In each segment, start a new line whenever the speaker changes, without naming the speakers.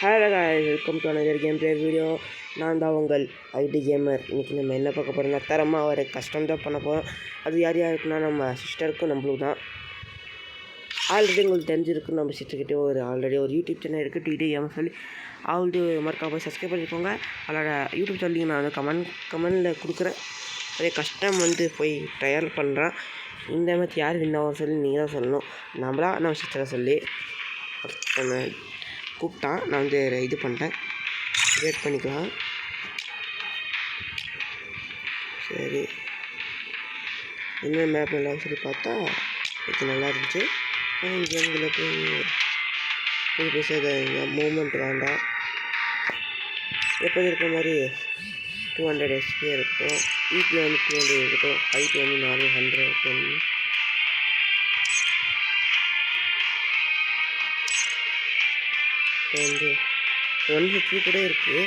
Hello guys welcome to another game play video. நான் தான் உங்கள் ஐடி கேமர். இன்றைக்கி நம்ம என்ன பார்க்க போகிறோம்னா தரமாக ஒரு கஷ்டம் தான் பண்ண போகிறோம். அது யார் யாருக்குன்னா நம்ம சிஸ்டருக்கும் நம்மளுக்கு தான். ஆல்ரெடி உங்களுக்கு தெரிஞ்சிருக்கு, நம்ம சிஸ்டர்கிட்டே ஆல்ரெடி ஒரு யூடியூப் சேனல் இருக்குது, டிடி கேம் சொல்லி. அவள்து மறக்காம போய் சப்ஸ்கிரைப் பண்ணிக்கோங்க. அதோட யூடியூப் சொல்லி நான் வந்து கமெண்டில் கொடுக்குறேன். அதே கஷ்டம் வந்து போய் ட்ரையல் பண்ணுறேன். இந்த மாதிரி யார் வின் ஆகும் சொல்லி நீங்கள் தான் சொல்லணும். நம்ம சிஸ்டரை சொல்லி கூப்பிட்டான். நான் வந்து இது பண்ணிட்டேன், வெயிட் பண்ணிக்கலாம். சரி, என்ன மேப் நல்லான்னு சொல்லி பார்த்தா இது நல்லா இருந்துச்சு. கேம்களை போய் பேசாதீங்க, மூமெண்ட் வேண்டாம். எப்போது இருக்கிற மாதிரி 200 SP இருக்கும், ஈபி வந்து 200 இருக்கட்டும், ஹைட் வந்து 410. வந்து 150 கூட இருக்குது.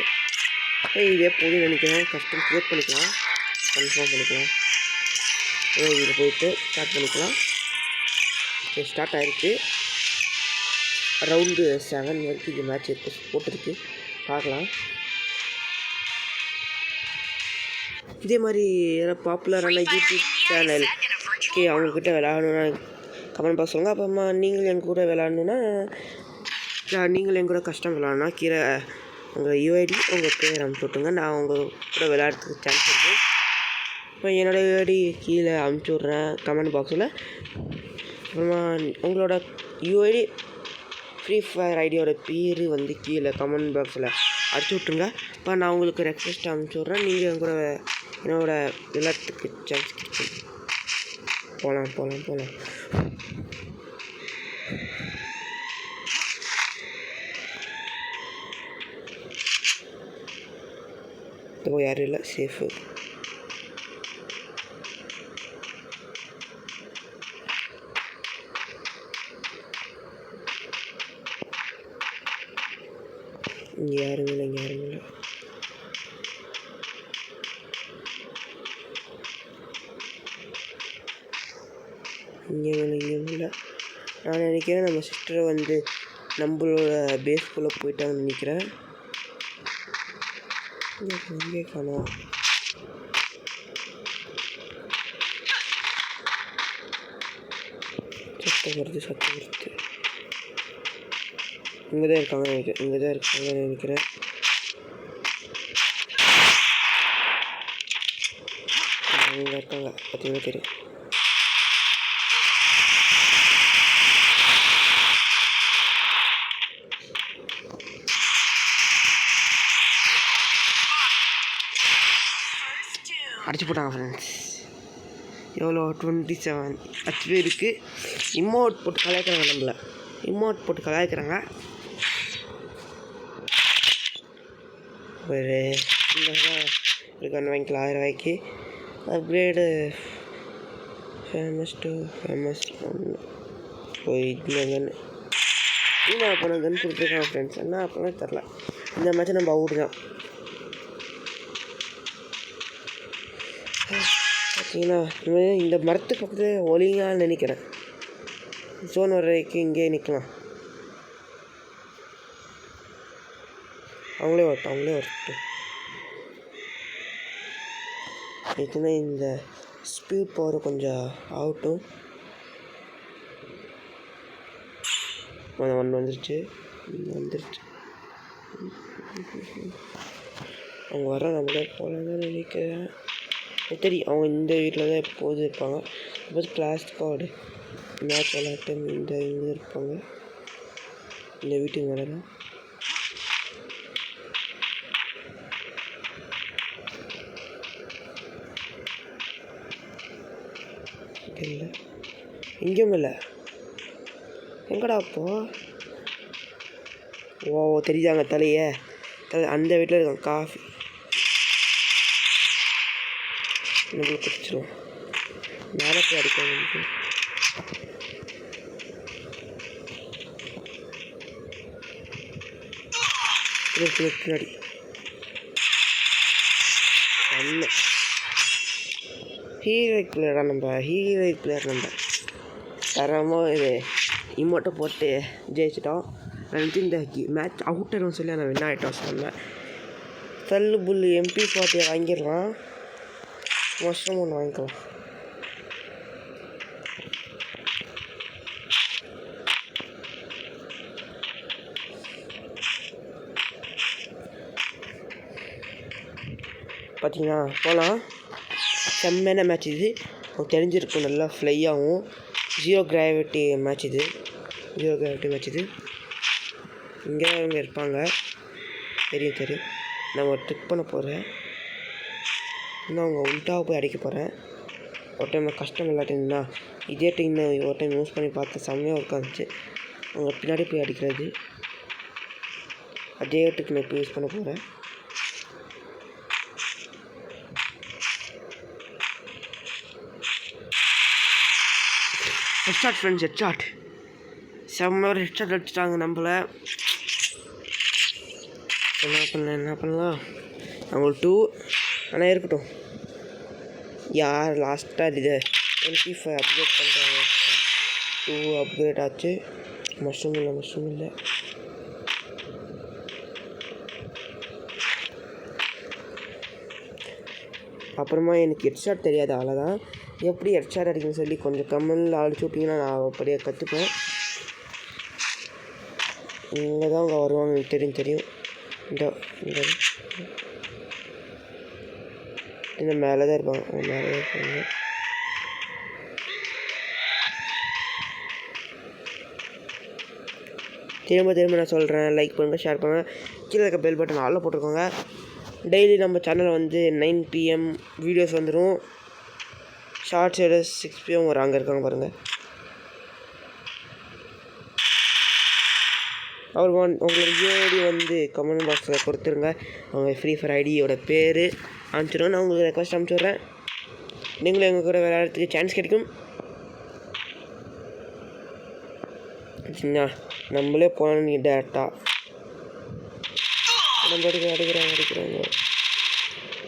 இதே போதும் நினைக்கிறேன். கஸ்டம் க்ரியேட் பண்ணிக்கலாம், கன்ஃபார்ம் பண்ணிக்கலாம். இதில் போயிட்டு ஸ்டார்ட் பண்ணிக்கலாம். சரி, ஸ்டார்ட் ஆகிருக்கு. ரவுண்டு 7 வரைக்கும் இது மேட்ச் போட்டுருக்கு, பார்க்கலாம். இதே மாதிரி ஏதாவது பாப்புலரான யூடியூப் சேனல் அவங்கக்கிட்ட விளையாடணுன்னா கமெண்ட் பாக்ஸ் சொல்லுங்கள். அப்புறமா நீங்கள் என் கூட விளையாடணுன்னா, நீங்கள் என் கூட கஷ்டம் விளாட்னா கீழே உங்கள் யூஐடி உங்கள் பேர் அனுப்பிச்சி விட்ருங்க. நான் உங்கள் கூட விளையாடுறதுக்கு சான்ஸ் இருக்குது. இப்போ என்னோடய யூஐடி கீழே அனுப்பிச்சி விட்றேன் கமெண்ட் பாக்ஸில். அப்புறமா உங்களோட யூஐடி ஃப்ரீ ஃபயர் ஐடியோட பேர் வந்து கீழே கமெண்ட் பாக்ஸில் அடிச்சு விட்ருங்க. இப்போ நான் உங்களுக்கு ரெக்வெஸ்ட் அனுப்பிச்சி விட்றேன். நீங்கள் என் கூட என்னோடய விளையாட்டுக்கு சான்ஸ் கிடைக்கும். போகலாம். இப்போ யாரும் இல்லை, சேஃபு. இங்கே யாரும் இல்லை. இங்கேயும் இல்லை. நான் நினைக்கிறேன் நம்ம சிஸ்டரை வந்து நம்மளோட பேஸ்குள்ளே போயிட்டாங்கன்னு நினைக்கிறேன். இங்கே காணோம். சத்தம் வருது. இங்கே தான் இருக்காங்கன்னு நினைக்கிறேன். இங்கே இருக்காங்க, பார்த்தீங்கன்னா தெரியும். அடிச்சு போட்டாங்க ஃப்ரெண்ட்ஸ். எவ்வளோ 27 HP இருக்குது. இமோட் போட்டு கலாய்க்கிறாங்க. ஒரு கன் வாங்கிக்கலாம் 1000 ரூபாய்க்கு. அப்கிரேடு ஃபேமஸ் போய் கன் போன கன் கொடுத்துருக்காங்க ஃப்ரெண்ட்ஸ். என்ன அப்போலாம் தெரில. இந்த மேட்ச்சை நம்ம அவுட் தான். பார்த்தீங்கன்னா இந்த மரத்து பக்கத்தில் ஒலிங்கன்னு நினைக்கிறேன். ஜோன் வரைக்கும் இங்கே நிற்கலாம். அவங்களே வரட்டும். இதுனா இந்த ஸ்பீட் பவர் கொஞ்சம் ஆகட்டும். வந்துருச்சு. அவங்க வர நம்மளே போகலான்னு நினைக்கிறேன். தெரியும், அவங்க இந்த வீட்டில் தான் எப்போதும் இருப்பாங்க. எப்போது கிளாஸ் கார்டு மேட்ச் விளையாட்டு இங்கே இருப்பாங்க. இந்த வீட்டுக்கு மேலே தான். இல்லை, எங்கேயும் இல்லை. எங்கடா அப்போ? தெரியுதாங்க தலையே. அந்த வீட்டில் இருக்காங்க. காஃபி நம்மளுக்கு குடிச்சிடும். மேலே போய் அடிக்க பின்னாடி ஹீரோயிக் பிளேயர் நம்ம தரமாக இது இமோட்டை போட்டு ஜெயிச்சிட்டோம். வந்து இந்த மேட்ச் அவுட்டர்னு சொல்லி நான் வின் ஆகிட்டோம். சொன்னேன் தள்ளு புல் MP40 வாங்கிடலாம். மஷ்ரூம் ஒன்று வாங்கிக்கலாம். பார்த்தீங்கன்னா போகலாம். செம்மையான மேட்ச் இது. உங்களுக்கு தெரிஞ்சிருக்கும், நல்லா ஃப்ளை ஆகும். 0 கிராவிட்டி மேட்ச் இது. 0 கிராவிட்டி மேட்ச் இது. இங்கே அவங்க இருப்பாங்க, தெரியும். நான் ஒரு ட்ரிக் பண்ண போகிறேன். இன்னும் அவங்க உல்ட்டாவை போய் அடிக்க போகிறேன். ஒரு டைம் கஷ்டம் இல்லாட்டிங்கன்னா இதே டைம் ஒரு டைம் யூஸ் பண்ணி பார்த்து செம்மையாக ஒர்க் ஆச்சு. அவங்க பின்னாடி போய் அடிக்கிறது. அதே ட்ரிக் நான் இப்போ யூஸ் பண்ண போகிறேன். Headshot friends, headshot. செம்ம ஒரு ஹெட்ஷாட் அடிச்சிட்டாங்க நம்மளை. என்ன பண்ணலாம் அவங்களுக்கு 2. ஆனால் இருக்கட்டும். யார் லாஸ்ட்டாக இது MP5 அப்கிரேட் பண்ணுறாங்க. 2 அப்கிரேட் ஆச்சு. மஷ்ரூம் இல்லை. அப்புறமா எனக்கு ஹெட்ஷாட் தெரியாது, அவ்வளோதான். எப்படி ஹெட்ஷாட் அடிக்கணும்னு சொல்லி கொஞ்சம் கமெண்டில் அடிச்சு விட்டிங்கன்னா நான் அப்படியே கற்றுப்பேன். இங்கே தான் அவங்க வருவாங்க, எனக்கு தெரியும். இந்த மேலே தான் இருப்பாங்க. திரும்ப நான் சொல்கிறேன், லைக் பண்ணுங்கள், ஷேர் பண்ணுங்கள். கீழே இருக்க பெல் பட்டன் ஆல்ல போட்டுருக்கோங்க. டெய்லி நம்ம சேனலில் வந்து 9 PM வீடியோஸ் வந்துடும். ஷார்ட்ஸ் 6 PM வரும். அங்கே இருக்காங்க பாருங்கள். உங்களோட ஐடி வந்து கமெண்ட் பாக்ஸில் கொடுத்துருங்க. அவங்க ஃப்ரீ ஃபயர் ஐடியோட பேர் அனுப்பிச்சிடுவோம். நான் உங்களுக்கு ரெக்வஸ்ட் அனுப்பிச்சி நீங்களும் எங்கள் கூட விளையாடுறதுக்கு சான்ஸ் கிடைக்கும். நம்மளே போகணும். நீ டேரெக்டாக நம்ம அடிக்கிறாங்க.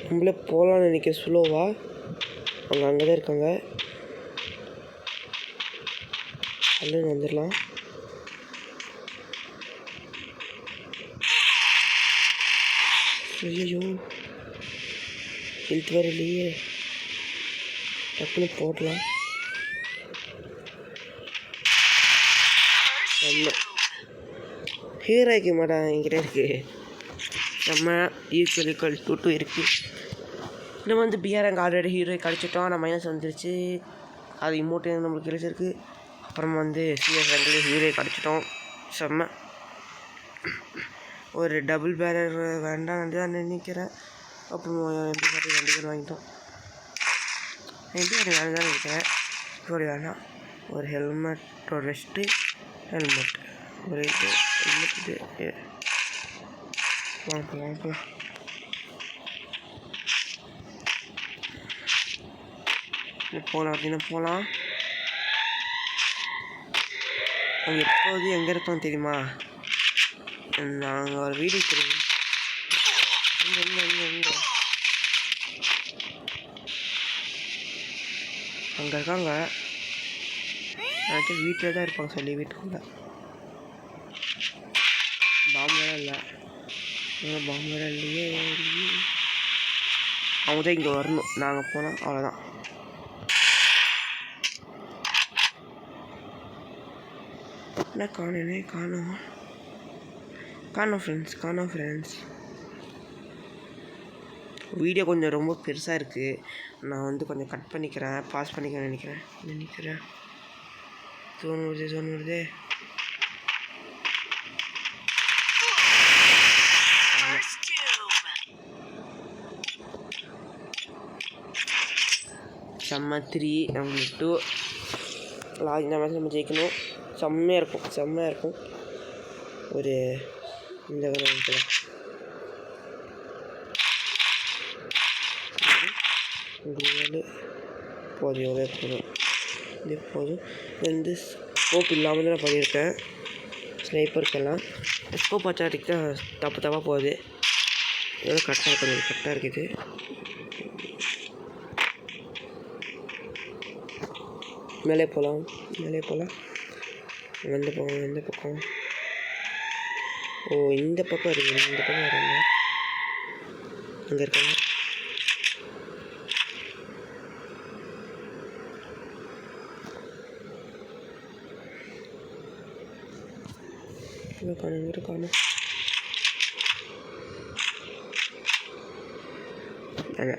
நம்மளே போகலான்னு நினைக்க ஸ்லோவாக. அவங்க அங்கே தான் இருக்காங்க. அல்லது வந்துடலாம். ஐயோ ஹெல்த் வேறு இல்லையே. டக்குன்னு போடலாம். ஹீரோய்க்கு மாட்டேன் என்கிட்ட இருக்குது. நம்ம ஈக்குவல் 2 இருக்குது. இன்னும் வந்து பிஆர்எங்க ஆல்ரெடி ஹீரோய்க்கு அடிச்சிட்டோம். ஆனால் மைனஸ் வந்துருச்சு. அது இமோட்டு நம்மளுக்கு கிடைச்சிருக்கு. அப்புறமா வந்து CS ரேங்கில் ஹீரோய்க்கு அடிச்சிட்டோம். செம்ம ஒரு டபுள் பேரர் வேண்டாம் தான் நினைக்கிறேன். அப்புறம் MP40 2 பேர் வாங்கிட்டோம். MP40 வேண்டாம் தான் நினைக்கிறேன். MP40 வேண்டாம். ஒரு ஹெல்மெட், ஒரு வெஸ்ட்டு, ஹெல்மெட், ஒரு இது வாங்கலாம். போகலாம் அப்படின்னா போகலாம். அவங்க எப்போது எங்கே இருப்பாங்க தெரியுமா? நாங்கள் ஒரு வீடியோ தெரியும். அங்கே இருக்காங்க. நினச்சி வீட்டில் தான் இருப்பாங்க சொல்லி வீட்டுக்குள்ள. பாம்பெல்லாம் இல்லை. பாம்பெல்லாம் இல்லையே. அவங்க தான் இங்கே வரணும். நாங்கள் போனால் அவ்வளோதான். என்ன காணோம் ஃப்ரெண்ட்ஸ். வீடியோ கொஞ்சம் ரொம்ப பெருசாக இருக்குது. நான் வந்து கொஞ்சம் கட் பண்ணிக்கிறேன், பாஸ் பண்ணிக்கிறேன் நினைக்கிறேன். தோணுது. செம்ம 3 நம்மளுக்கு 2 இந்த மேட்ச் நம்ம ஜெயிக்கணும். செம்மையாக இருக்கும். ஒரு இந்த போதும். இது போதும். வந்து ஸ்கோப் இல்லாமல் தான் நான் பண்ணியிருக்கேன். ஸ்னைப்பருக்கெல்லாம் ஸ்கோப் வச்சாட்டிக்கு தான் தப்பாக போகுது. எவ்வளோ கரெக்டாக இருக்குது. மேலே போகலாம். எந்த பக்கம் ஓ இந்த பக்கம் இருக்குது, இந்த பக்கம் வராங்க, அங்கே இருக்காங்க. இருக்கானு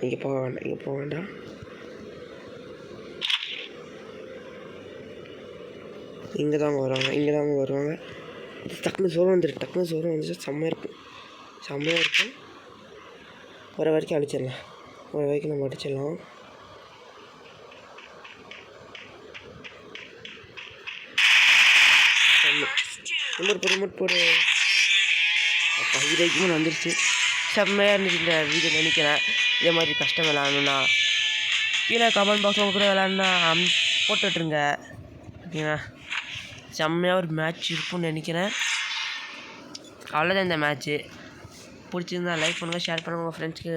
இங்கே போக வேண்டாம், இங்கே போக வேண்டாம். இங்கே தாங்க வருவாங்க, இங்கே தாங்க வருவாங்க. டக்குனு சோறு வந்துடும், டக்குனு சோறு வந்துச்சு. செம்மையாக இருக்கும். ஒரு வரைக்கும் அடிச்சிடலாம், ஒரு வரைக்கும் நம்ம அடிச்சிடலாம். ரிமோட் போடு. அப்போ இதுக்கும் வந்துருச்சு. செம்மையாக இருந்துச்சு இந்த வீடியோ நினைக்கிறேன். இதே மாதிரி கஷ்டம் விளாட்ணுன்னா கீழே கமெண்ட் பாக்ஸ் உங்க கூட விளாட்னா போட்டுட்ருங்க. ஓகேங்களா? செம்மையாக ஒரு மேட்ச் இருக்கும்னு நினைக்கிறேன். அவ்வளோதான் இந்த மேட்ச்சு. பிடிச்சிருந்தா லைக் பண்ணுங்கள், ஷேர் பண்ணுங்கள், உங்கள் ஃப்ரெண்ட்ஸ்க்கு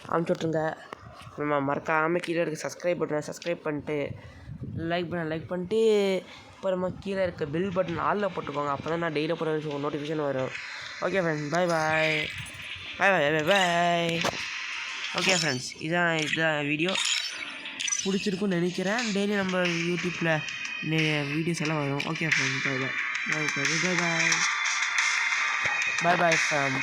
அனுப்பிச்சி விட்ருங்க. நம்ம மறக்காமல் கீழே இருக்க சப்ஸ்கிரைப் பண்ணிட்டு லைக் பண்ணிட்டு அப்புறமா கீழே இருக்க பெல் பட்டன் ஆலில் போட்டுக்கோங்க. அப்போ தான் நான் டெய்லி போகிற நோட்டிஃபிகேஷன் வரும். ஓகே ஃப்ரெண்ட்ஸ், பாய். ஓகே ஃப்ரெண்ட்ஸ், இதான் வீடியோ பிடிச்சிருக்குன்னு நினைக்கிறேன். டெய்லி நம்ம யூடியூப்பில் வீடியோஸ் எல்லாம் வரும். ஓகே ஃப்ரெண்ட்ஸ், பாய்